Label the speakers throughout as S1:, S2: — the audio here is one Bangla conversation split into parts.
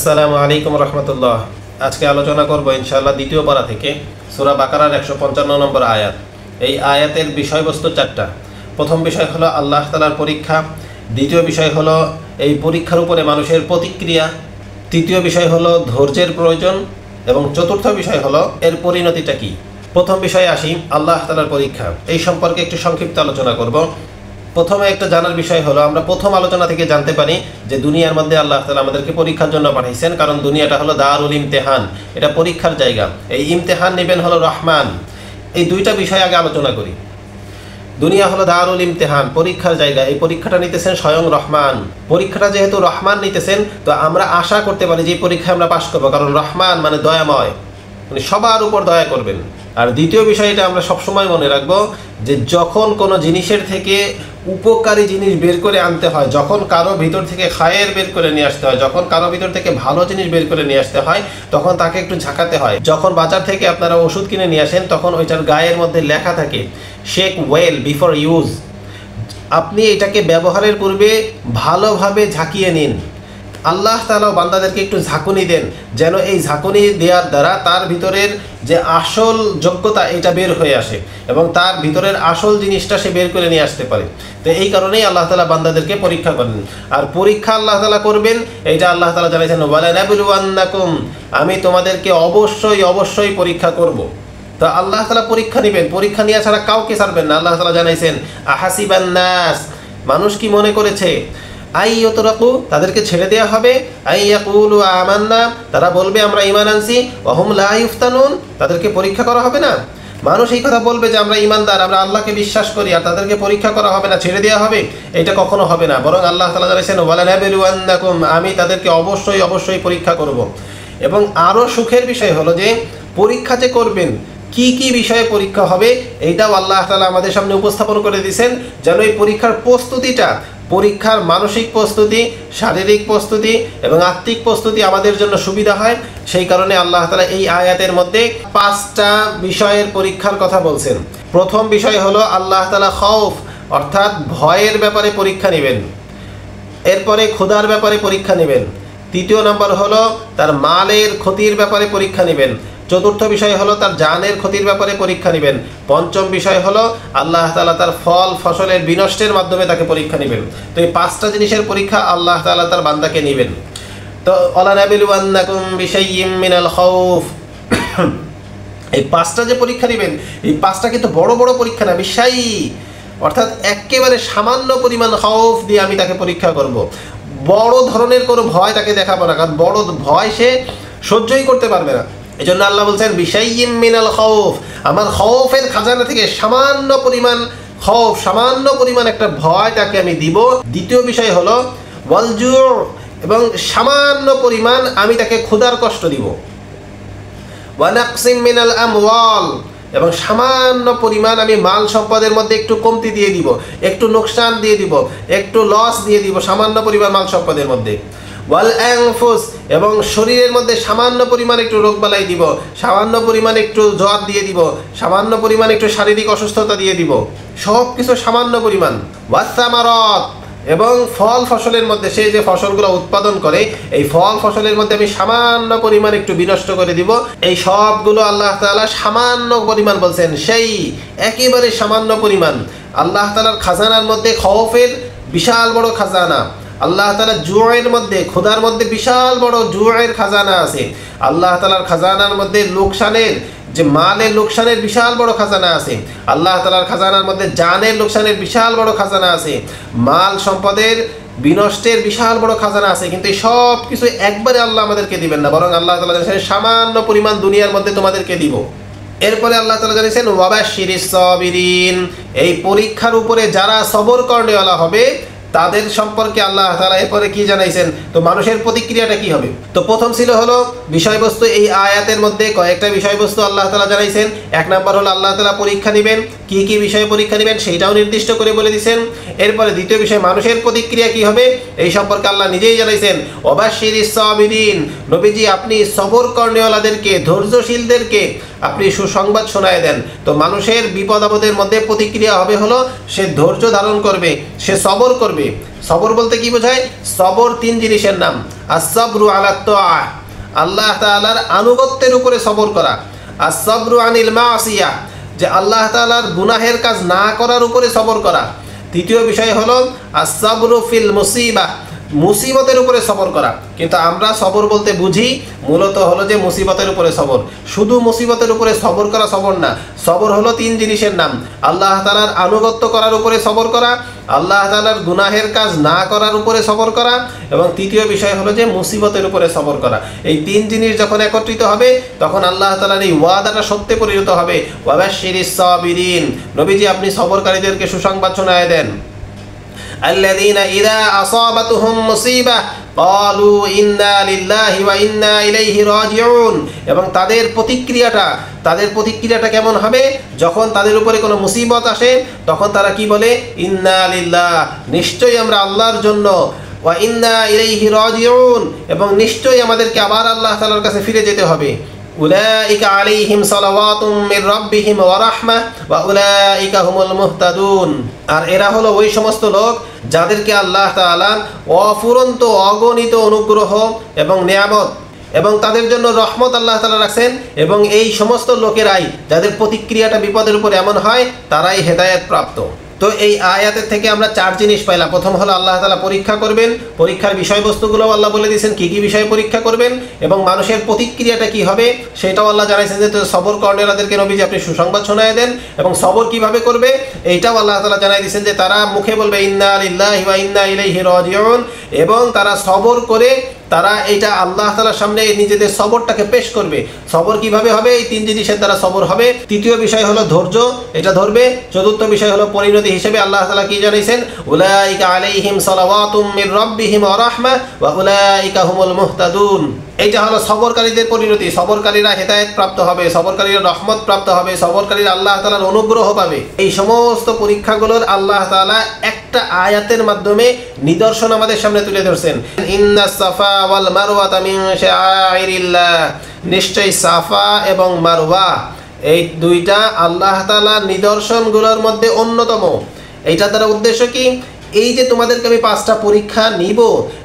S1: আসসালামু আলাইকুম রহমতুল্লাহ। আজকে আলোচনা করব ইনশাআল্লাহ দ্বিতীয় পারা থেকে সূরা বাকারার 155 নম্বর আয়াত। এই আয়াতের বিষয়বস্তু চারটা। প্রথম বিষয় হলো আল্লাহ তাআলার পরীক্ষা, দ্বিতীয় বিষয় হলো এই পরীক্ষার উপরে মানুষের প্রতিক্রিয়া, তৃতীয় বিষয় হলো ধৈর্যের প্রয়োজন এবং চতুর্থ বিষয় হলো এর পরিণতিটা কি। প্রথম বিষয়ে আসি, আল্লাহ তাআলার পরীক্ষা। এই সম্পর্কে একটু সংক্ষিপ্ত আলোচনা করব। প্রথমে একটা জানার বিষয় হলো, আমরা প্রথম আলোচনা থেকে জানতে পারি যে দুনিয়ার মধ্যে আল্লাহ তাআলা আমাদেরকে পরীক্ষার জন্য পাঠাইছেন, কারণ দুনিয়াটা হলো দারুল ইমতিহান, এটা পরীক্ষার জায়গা। এই ইমতিহান নেবেন হলো রহমান। এই দুইটা বিষয় আগে আলোচনা করি। দুনিয়া হলো দারুল ইমতিহান, পরীক্ষার জায়গা। এই পরীক্ষাটা নিতেছেন স্বয়ং রহমান। পরীক্ষাটা যেহেতু রহমান নিতেছেন, তো আমরা আশা করতে পারি যে এই পরীক্ষায় আমরা পাশ করবো, কারণ রহমান মানে দয়াময়, মানে সবার উপর দয়া করবেন। আর দ্বিতীয় বিষয়টা আমরা সবসময় মনে রাখবো যে যখন কোনো জিনিসের থেকে উপকারী জিনিস বের করে আনতে হয়, যখন কারো ভিতর থেকে খায়ের বের করে নিয়ে আসতে হয়, যখন কারো ভিতর থেকে ভালো জিনিস বের করে নিয়ে আসতে হয়, তখন তাকে একটু ঝাঁকাতে হয়। যখন বাজার থেকে আপনারা ওষুধ কিনে নিয়ে আসেন, তখন ওইটার গায়ের মধ্যে লেখা থাকে শেক ওয়েল বিফোর ইউজ। আপনি এটাকে ব্যবহারের পূর্বে ভালোভাবে ঝাঁকিয়ে নিন। আল্লাহ তাআলা বান্দাদেরকে একটু ঝাঁকুনি দেন, যেন এই ঝাঁকুনি দেওয়ার দ্বারা তার ভিতরের যে আসল যোগ্যতা এটা বের হয়ে আসে এবং তার ভিতরের আসল জিনিসটা সে বের করে নিয়ে আসতে পারে। তো এই কারণেই আল্লাহ তাআলা বান্দাদেরকে পরীক্ষা করেন। আর পরীক্ষা আল্লাহ তাআলা করবেন, এইটা আল্লাহ তাআলা জানাইছেন, ওয়ালানাবলুওয়ান্নাকুম, আমি তোমাদেরকে অবশ্যই পরীক্ষা করব। তো আল্লাহ তাআলা পরীক্ষা নেবেন, পরীক্ষা নেওয়া ছাড়া কাউকে ছাড়বেন না। আল্লাহ তাআলা জানাইছেন, আহাসিবান নাস, মানুষ কি মনে করেছে, আইয়ুতরাকু, তাদেরকে ছেড়ে দেওয়া হবে, আইয়াকুলু আমান্না, তারা বলবে আমরা ঈমান আনছি, ওয়াহুম লা ইফতানুন, তাদেরকে পরীক্ষা করা হবে না। মানুষ এই কথা বলবে যে আমরা ঈমানদার, আমরা আল্লাহকে বিশ্বাস করি, আর তাদেরকে পরীক্ষা করা হবে না, ছেড়ে দেওয়া হবে, এটা কখনো হবে না। বরং আল্লাহ তাআলা জানাইছেন, ওয়ালানাবলুওয়ান্নাকুম, আমি তাদেরকে অবশ্যই পরীক্ষা করব। এবং আরও সুখের বিষয় হলো যে পরীক্ষা যে করবেন, কি কি বিষয়ে পরীক্ষা হবে, এইটাও আল্লাহ তাআলা আমাদের সামনে উপস্থাপন করে দিয়েছেন, যেন এই পরীক্ষার প্রস্তুতিটা, পরীক্ষার মানসিক প্রস্তুতি, শারীরিক প্রস্তুতি এবং আত্মিক প্রস্তুতি আমাদের জন্য সুবিধা হয়। সেই কারণে আল্লাহ তাআলা এই আয়াতের মধ্যে 5টা বিষয়ের পরীক্ষার কথা বলছেন। প্রথম বিষয় হলো আল্লাহ তাআলা খৌফ, অর্থাৎ ভয়ের ব্যাপারে পরীক্ষা নেবেন। এরপরে ক্ষুধার ব্যাপারে পরীক্ষা নেবেন। তৃতীয় নম্বর হলো তার মালের ক্ষতির ব্যাপারে পরীক্ষা নেবেন। চতুর্থ বিষয় হলো তার জানের ক্ষতির ব্যাপারে পরীক্ষা নেবেন। পঞ্চম বিষয় হলো আল্লাহ তাআলা তার ফল ফসলের বিনষ্টের মাধ্যমে তাকে পরীক্ষা নেবেন। তো এই 5টা জিনিসের পরীক্ষা আল্লাহ তাআলা তার বান্দাকে নেবেন। তো ওয়ালানাবলুওয়ান্নাকুম বিশাইয়্যিম মিনাল খাউফ, এই 5টা যে পরীক্ষা নেবেন, এই 5টা কিন্তু বড় বড় পরীক্ষা না, বিশাই, অর্থাৎ একেবারে সামান্য পরিমাণ খাউফ দিয়ে আমি তাকে পরীক্ষা করব। বড় ধরনের কোনো ভয় তাকে দেখাবো না, কারণ বড় ভয় সে সহ্যই করতে পারবে না। এই জন্য আল্লাহ বলছেন বিশাইয়্যিম মিনাল খাউফ, আমার খাউফের খাজানা থেকে সামান্য পরিমাণ একটা ভয় তাকে আমি দিব। দ্বিতীয় বিষয় হলো ওয়াল জু', এবং সামান্য পরিমাণ আমি তাকে ক্ষুধার কষ্ট দিব। ওয়া নাকসিম মিনাল আমওয়াল, এবং সামান্য পরিমাণ আমি মাল সম্পদের মধ্যে একটু কমতি দিয়ে দিব, একটু লোকসান দিয়ে দিব, একটু লস দিয়ে দিব সামান্য পরিমাণ মাল সম্পদের মধ্যে। ওয়াল আনফুস, এবং শরীরের মধ্যে সামান্য পরিমাণ একটু রোগবালাই দিব, সামান্য পরিমাণ একটু জ্বর দিয়ে দিব, সামান্য পরিমাণ একটু শারীরিক অসুস্থতা দিয়ে দিব, সব কিছু সামান্য পরিমাণ। ওয়াসামারাত, এবং ফল ফসলের মধ্যে সে যে ফসলগুলো উৎপাদন করে, এই ফল ফসলের মধ্যে আমি সামান্য পরিমাণ একটু বিনষ্ট করে দিব। এই সবগুলো আল্লাহ তাআলা সামান্য পরিমাণ বলছেন, সেই একেবারে সামান্য পরিমাণ। আল্লাহ তাআলার খাজানার মধ্যে খৌফের বিশাল বড় খাজানা, আল্লাহ তাআলা জুয়ের মধ্যে, ক্ষুধার মধ্যে বিশাল বড় জুয়ের খাজানা আছে। আল্লাহ তাআলার খাজানার মধ্যে লোকসানের, যে মালের লোকসানের বিশাল বড় খাজানা আছে। আল্লাহ তাআলার খাজানার মধ্যে জানের লোকসানের বিশাল বড় খাজানা আছে, মাল সম্পদের বিনষ্টের বিশাল বড় খাজানা আছে। কিন্তু এই সব কিছু একবারে আল্লাহ আমাদেরকে দিবেন না, বরং আল্লাহ তাআলা জানেন সামান্য পরিমাণ দুনিয়ার মধ্যে তোমাদেরকে দিব। এরপরে আল্লাহ তাআলা জানিয়েছেন ওয়াবাশশিরিস সাবিরিন, এই পরীক্ষার উপরে যারা সবর করেওয়ালা হবে তাদের সম্পর্কে আল্লাহ তাআলা এরপরে কি জানাইছেন। তো মানুষের প্রতিক্রিয়াটা কি হবে? তো প্রথম ছিল হলো বিষয়বস্তু। এই আয়াতের মধ্যে কয়েকটা বিষয়বস্তু আল্লাহ তাআলা জানাইছেন। এক নম্বর হলো আল্লাহ তাআলা পরীক্ষা নেবেন, কি কি বিষয়ে পরীক্ষা নেবেন সেইটাও নির্দিষ্ট করে বলে দিয়েছেন। এরপরে দ্বিতীয় বিষয় মানুষের প্রতিক্রিয়া কি হবে এই সম্পর্কে আল্লাহ নিজেই জানাইছেন, ওয়াবাশশিরিস সাবিরিন, নবীজি আপনি সবর করেওয়ালাদেরকে, ধৈর্যশীলদেরকে আপনি সুসংবাদ শোনায় দেন। তো মানুষের বিপদ আপদের মধ্যে প্রতিক্রিয়া হবে হলো সে ধৈর্য ধারণ করবে, সে সবর করবে। সবর বলতে কি বোঝায়? সবর তিন জিনিসের নাম। আস-সাবরু আলা তাআ, আল্লাহ তাআলার আনুগত্যের উপরে সবর করা। আস-সাবরু আনিল মাসিয়া, যে আল্লাহ তাআলার গুনাহের কাজ না করার উপরে সবর করা। তৃতীয় বিষয় হলো আস-সাবরু ফিল মুসিবা, মুসিবতের উপরে সবর করা। কিন্তু আমরা সবর বলতে বুঝি মূলত হলো যে মুসিবতের উপরে সবর। শুধু মুসিবতের উপরে সবর করা সবর না, সবর হলো তিন জিনিসের নাম। আল্লাহ তাআলার আনুগত্য করার উপরে সবর করা, আল্লাহ তাআলার গুনাহের কাজ না করার উপরে সবর করা, এবং তৃতীয় বিষয় হলো যে মুসিবতের উপরে সবর করা। এই তিন জিনিস যখন একত্রিত হবে তখন আল্লাহ তাআলার এই ওয়াদাটা সত্যে পরিণত হবে। ওয়াবাশশিরিস সাবিরিন, নবীজি আপনি সবরকারীদেরকে সুসংবাদ শোনায় দেন। الذين إذا أصابتهم مصيبة قالوا إنا لله وإنا إليه راجعون, এবং তাদের প্রতিক্রিয়াটা কেমন হবে? যখন তাদের উপরে কোনো মুসিবত আসে তখন তারা কি বলে? ইন্না লিল্লাহ, নিশ্চয়ই আমরা আল্লাহর জন্য, ওয়া ইন্না ইলাইহি রাজিউন, এবং নিশ্চয়ই আমাদেরকে আবার আল্লাহ তাআলার কাছে ফিরে যেতে হবে। উলাইকা আলাইহিম সালাওয়াতুম মির রাব্বিহিম ওয়া রাহমাহ ওয়া উলাইকা হুমুল মুহতাদুন, আর এরা হলো ওই সমস্ত লোক যাদেরকে আল্লাহ তাআলা অফুরন্ত অগণিত অনুগ্রহ এবং নিয়ামত এবং তাদের জন্য রহমত আল্লাহ তাআলা রাখছেন, এবং এই সমস্ত লোকেরাই যাদের প্রতিক্রিয়াটা বিপদের উপর এমন হয় তারাই হেদায়েত প্রাপ্ত। তো এই আয়াতের থেকে আমরা চার জিনিস পাইলাম। প্রথম হলো আল্লাহ তাআলা পরীক্ষা করবেন, পরীক্ষার বিষয়বস্তুগুলো আল্লাহ বলে দিয়েছেন কী কী বিষয়ে পরীক্ষা করবেন, এবং মানুষের প্রতিক্রিয়াটা কি হবে সেটাও আল্লাহ জানাইছেন যে সবর কর্ণেরাদেরকে নবীজি আপনি সুসংবাদ শোনায় দেন, এবং সবর কিভাবে করবে এইটাও আল্লাহ তাআলা জানাই দিয়েছেন যে তারা মুখে বলবে ইন্না লিল্লাহি ওয়া ইন্না ইলাইহি রাজিউন, এবং তারা সবর করে তারা এইটা আল্লাহ তাআলার সামনে নিজেদের সবরটাকে পেশ করবে। সবর কিভাবে হবে? এই তিন জিনিসের দ্বারা সবর হবে। তৃতীয় বিষয় হলো ধৈর্য, এটা ধরবে। চতুর্থ বিষয় হলো পরিণতি হিসেবে আল্লাহ তাআলা কি জানাইছেন? উলাইকা আলাইহিম সালাওয়াতুম মির রাব্বিহিম ওয়া রাহমাহ ওয়া উলাইকা হুমুল মুহতাদুন। এইটা হলো সবরকারীদের পরিণতি। সবরকারীরা হেদায়েত প্রাপ্ত হবে, সবরকারীরা রহমত প্রাপ্ত হবে, সবরকারীরা আল্লাহ তাআলার অনুগ্রহ পাবে। এই সমস্ত পরীক্ষাগুলোর আল্লাহ তাআলা একটা আয়াতের মাধ্যমে নিদর্শন আমাদের সামনে তুলে ধরছেন। ইন্নাস সাফা ওয়াল মারওয়াতা মিন শাআইরিল্লাহ, নিশ্চয়ই সাফা এবং মারওয়া এই দুইটা আল্লাহ তাআলার নিদর্শনগুলোর মধ্যে অন্যতম। এইটা দ্বারা উদ্দেশ্য কি? এই যে তোমাদেরকে আমি 5টা পরীক্ষা নিব,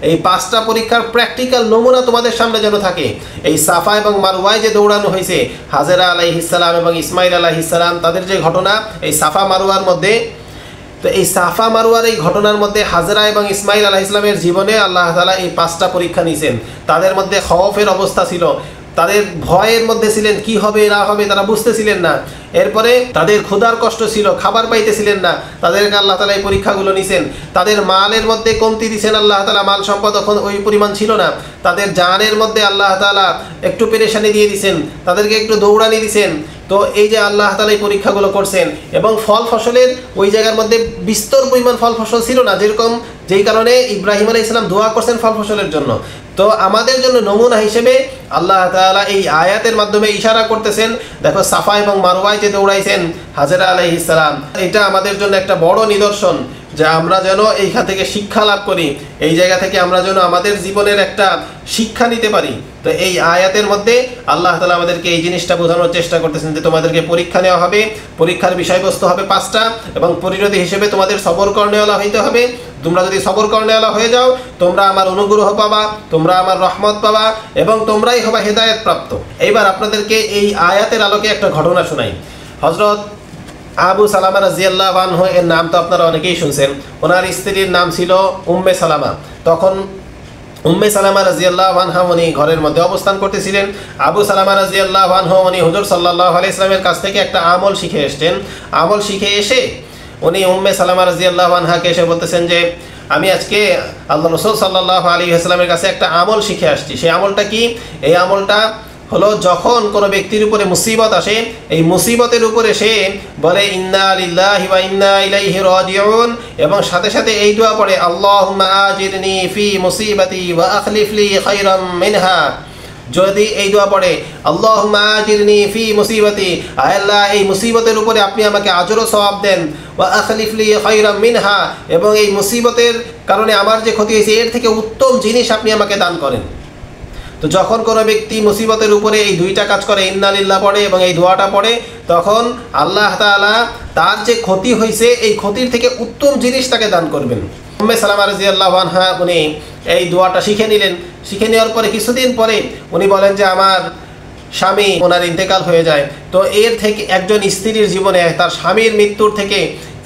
S1: এই 5টা পরীক্ষার প্র্যাকটিক্যাল নমুনা তোমাদের সামনে যেন থাকে। এই সাফা এবং মারওয়ায় যে দৌড়ানো হয়েছে, হাজেরা আলাইহিস সালাম এবং ইসমাইল আলাইহিস সালাম, তাদের যে ঘটনা এই সাফা মারওয়ার মধ্যে, তো এই সাফা মারওয়ার এই ঘটনার মধ্যে হাজেরা এবং ইসমাইল আলাইহিস সালামের জীবনে আল্লাহ তাআলা এই 5টা পরীক্ষা নিয়েছেন। তাদের মধ্যে খওফের অবস্থা ছিল, তাদের ভয়ের মধ্যে ছিলেন, কি হবে না হবে তারা বুঝতেছিলেন না। এরপরে তাদের ক্ষুধার কষ্ট ছিল, খাবার পাইতেছিলেন না, তাদেরকে আল্লাহ তাআলা এই পরীক্ষাগুলো নিছেন। তাদের মালের মধ্যে কমতি দিয়েছেন আল্লাহ তাআলা, মাল সম্পদ এখন ওই পরিমাণ ছিল না। তাদের জানের মধ্যে আল্লাহ তাআলা একটু পেরেশানি দিয়ে দিয়েছেন, তাদেরকে একটু দৌড়ানি দিয়েছেন। তো এই যে আল্লাহ তাআলা এই পরীক্ষাগুলো করছেন, এবং ফল ফসলের ওই জায়গার মধ্যে বিস্তর পরিমাণ ফল ফসল ছিল না, যেই কারণে ইব্রাহিম আলাইহিস সালাম দোয়া করছেন ফল ফসলের জন্য। তো আমাদের জন্য নমুনা হিসেবে আল্লাহ তাআলা এই আয়াতের মাধ্যমে ইশারা করতেছেন, দেখো সাফা এবং মারওয়ায় যে দৌড়াইছেন হাজেরা আলাইহিস সালাম, এটা আমাদের জন্য একটা বড় নিদর্শন যে আমরা যেন এইখান থেকে শিক্ষা লাভ করি, এই জায়গা থেকে আমরা যেন আমাদের জীবনের একটা শিক্ষা নিতে পারি। তো এই আয়াতের মধ্যে আল্লাহ তাআলা আমাদেরকে এই জিনিসটা বোঝানোর চেষ্টা করতেছেন যে তোমাদেরকে পরীক্ষা নেওয়া হবে, পরীক্ষার বিষয়বস্তু হবে 5টা, এবং পরিণতি হিসেবে তোমাদের সবর কর্ণেওয়ালা হইতে হবে। তোমরা যদি সবর কর্ণেওয়ালা হয়ে যাও, তোমরা আমার অনুগ্রহ পাবা, তোমরা আমার রহমত পাবা, এবং তোমরাই হবা হেদায়েত প্রাপ্ত। এইবার আপনাদেরকে এই আয়াতের আলোকে একটা ঘটনা শোনাই। হযরত আবু সালামা রাদিয়াল্লাহু আনহু, এর নাম তো আপনারা অনেকেই শুনছেন। ওনার স্ত্রীর নাম ছিল উম্মে সালামা। তখন উম্মে সালামা রাদিয়াল্লাহু আনহা উনি ঘরের মধ্যে অবস্থান করতেছিলেন। আবু সালামা রাদিয়াল্লাহু আনহু উনি হুজুর সাল্লাল্লাহু আলাইহি ওয়াসাল্লামের কাছ থেকে একটা আমল শিখে এসেছেন। আমল শিখে এসে উনি উম্মে সালামা রাদিয়াল্লাহু আনহাকে এসে বলতেছেন যে আমি আজকে আল্লাহ রাসূল সাল্লাল্লাহু আলাইহি ওয়াসাল্লামের কাছে একটা আমল শিখে আসছি। সেই আমলটা কি? এই আমলটা হলো যখন কোনো ব্যক্তির উপরে মুসিবত আসে, এই মুসিবতের উপরে সে বলে ইন্না লিল্লাহি ওয়া ইন্না ইলাইহি রাজিউন, এবং সাথে সাথে এই দোয়া পড়ে আল্লাহুম্মা আজিরনি ফি মুসিবাতি ওয়া আখলিফ লি খায়রাম মিনহা। যদি এই দোয়া পড়ে আল্লাহুম্মা আজিরনি ফি মুসিবাতি, আয় আল্লাহ এই মুসিবতের উপরে আপনি আমাকে আজর ও সওয়াব দেন, ওয়া আখলিফ লি খায়রাম মিনহা, এবং এই মুসিবতের কারণে আমার যে ক্ষতি হয়েছে এর থেকে উত্তম জিনিস আপনি আমাকে দান করেন। তো যখন কোনো ব্যক্তি মুসিবতের উপরে এই দুইটা কাজ করে, ইন্না লিল্লাহ পড়ে এবং এই দোয়াটা পড়ে, তখন আল্লাহ তাআলা তার যে ক্ষতি হয়েছে এই ক্ষতির থেকে উত্তম জিনিস তাকে দান করবেন। উম্মে সালামা রাদিয়াল্লাহু আনহা উনি এই দোয়াটা শিখে নিলেন। শিখে নেওয়ার পরে কিছুদিন পরে উনি বলেন যে আমার স্বামী ওনার ইন্তেকাল হয়ে যায়। তো এর থেকে একজন স্ত্রীর জীবনে তার স্বামীর মৃত্যুর থেকে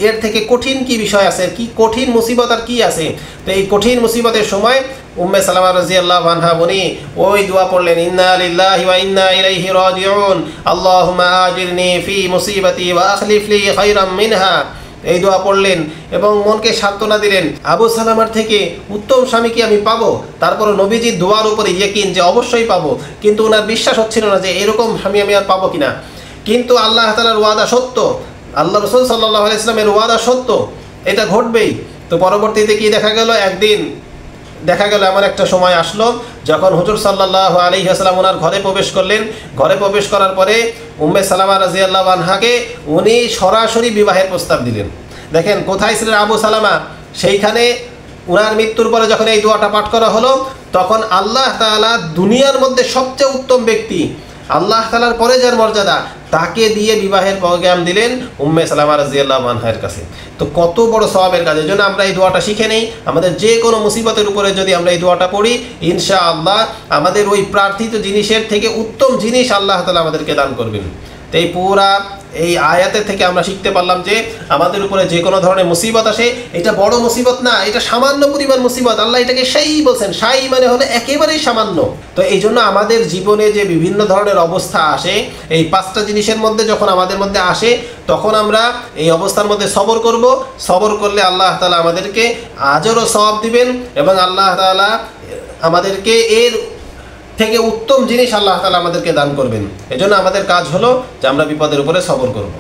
S1: এর থেকে কঠিন কি বিষয় আছে, কি কঠিন মুসিবত আর কি আছে। তো এই কঠিন মুসিবতের সময় উম্মে সালামা রাদিয়াল্লাহু আনহা উনি ওই দোয়া পড়লেন, ইন্না লিল্লাহি ওয়া ইন্না ইলাইহি রাজিউন, আল্লাহুম্মা আজিরনি ফি মুসিবাতি ওয়া আখলিফ লি খায়রাম মিনহা। এই দোয়া পড়লেন এবং মনকে সান্ত্বনা দিলেন, আবু সালামার থেকে উত্তম স্বামীকে আমি পাবো। তারপর নবীজির দোয়ার উপরে ইয়াকিন যে অবশ্যই পাবো, কিন্তু ওনার বিশ্বাস হচ্ছিল না যে এরকম স্বামী আমি আর পাবো কিনা। কিন্তু আল্লাহ তাআলার ওয়াদা সত্য, আল্লাহ রাসূল সাল্লাল্লাহু আলাইহি ওয়াসাল্লামের ওয়াদা সত্য, এটা ঘটবেই। তো পরবর্তীতে কি দেখা গেল, একদিন দেখা গেল এমন একটা সময় আসলো যখন হুজুর সাল্লাল্লাহু আলাইহি ওয়াসাল্লাম ওনার ঘরে প্রবেশ করলেন। ঘরে প্রবেশ করার পরে উম্মে সালামা রাদিয়াল্লাহু আনহাকে উনি সরাসরি বিবাহের প্রস্তাব দিলেন। দেখেন কোথায় ছিলেন আবু সালামা, সেইখানে উনার মৃত্যুর পরে যখন এই দোয়াটা পাঠ করা হলো, তখন আল্লাহ তাআলা দুনিয়ার মধ্যে সবচেয়ে উত্তম ব্যক্তি, আল্লাহ তাআলার পরে যার মর্যাদা, তাকে দিয়ে বিবাহের প্রোগ্রাম দিলেন উম্মে সালামা রাদিয়াল্লাহু আনহার কাছে। তো কত বড় সওয়াবের কাজ। এজন্য আমরা এই দোয়াটা শিখে নেই। আমাদের যে কোনো মুসিবতের উপরে যদি আমরা এই দোয়াটা পড়ি, ইনশাআল্লাহ আমাদের ওই প্রার্থিত জিনিসের থেকে উত্তম জিনিস আল্লাহ তাআলা আমাদেরকে দান করবেন। তো এই পুরা এই আয়াতের থেকে আমরা শিখতে পারলাম যে আমাদের উপরে যে কোনো ধরনের মুসিবত আসে, এটা বড় মুসিবত না, এটা সামান্য পরিমাণ মুসিবত। আল্লাহ এটাকে শাই বলছেন, শাই মানে হলো একেবারেই সামান্য। তো এই জন্য আমাদের জীবনে যে বিভিন্ন ধরনের অবস্থা আসে, এই পাঁচটা জিনিসের মধ্যে যখন আমাদের মধ্যে আসে, তখন আমরা এই অবস্থার মধ্যে সবর করব। সবর করলে আল্লাহ তাআলা আমাদেরকে আজরও সওয়াব দিবেন এবং আল্লাহ তাআলা আমাদেরকে এর থেকে উত্তম জিনিস আল্লাহ তাআলা আমাদেরকে দান করবেন। এজন্য আমাদের কাজ হলো যে আমরা বিপদের উপরে সবর করব।